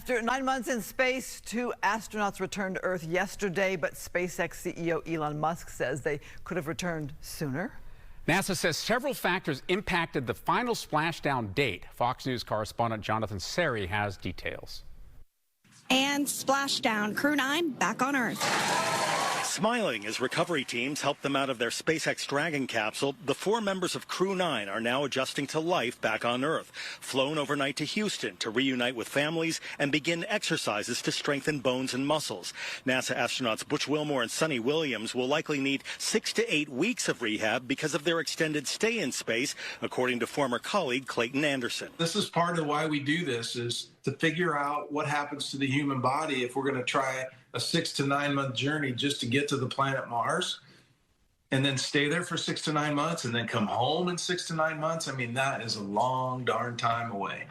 After 9 months in space, 2 astronauts returned to Earth yesterday, but SpaceX CEO Elon Musk says they could have returned sooner. NASA says several factors impacted the final splashdown date. Fox News correspondent Jonathan Seri has details. And splashdown, Crew 9 back on Earth. Smiling as recovery teams help them out of their SpaceX Dragon capsule, the 4 members of Crew 9 are now adjusting to life back on Earth, flown overnight to Houston to reunite with families and begin exercises to strengthen bones and muscles. NASA astronauts Butch Wilmore and Sonny Williams will likely need 6 to 8 weeks of rehab because of their extended stay in space, according to former colleague Clayton Anderson. This is part of why we do this, is to figure out what happens to the human body if we're going to try a 6 to 9 month journey just to get to the planet Mars and then stay there for 6 to 9 months and then come home in 6 to 9 months. I mean, that is a long darn time away.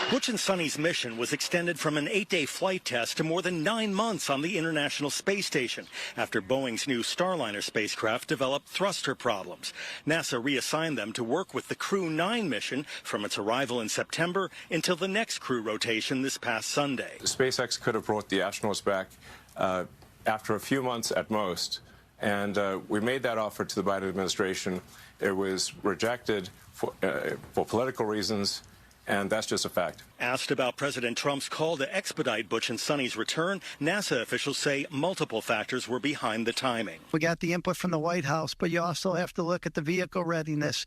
Butch and Sonny's mission was extended from an 8-day flight test to more than 9 months on the International Space Station after Boeing's new Starliner spacecraft developed thruster problems. NASA reassigned them to work with the Crew 9 mission from its arrival in September until the next crew rotation this past Sunday. SpaceX could have brought the astronauts back after a few months at most, and we made that offer to the Biden administration. It was rejected for political reasons. And that's just a fact. Asked about President Trump's call to expedite Butch and Sonny's return, NASA officials say multiple factors were behind the timing. We got the input from the White House, but you also have to look at the vehicle readiness.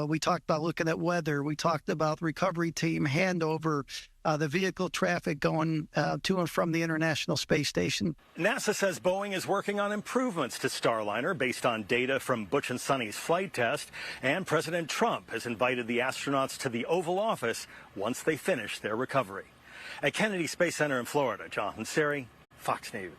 We talked about looking at weather. We talked about recovery team handover, the vehicle traffic going to and from the International Space Station. NASA says Boeing is working on improvements to Starliner based on data from Butch and Sonny's flight test, and President Trump has invited the astronauts to the Oval Office once they finish their recovery. At Kennedy Space Center in Florida, Jonathan Seri, Fox News.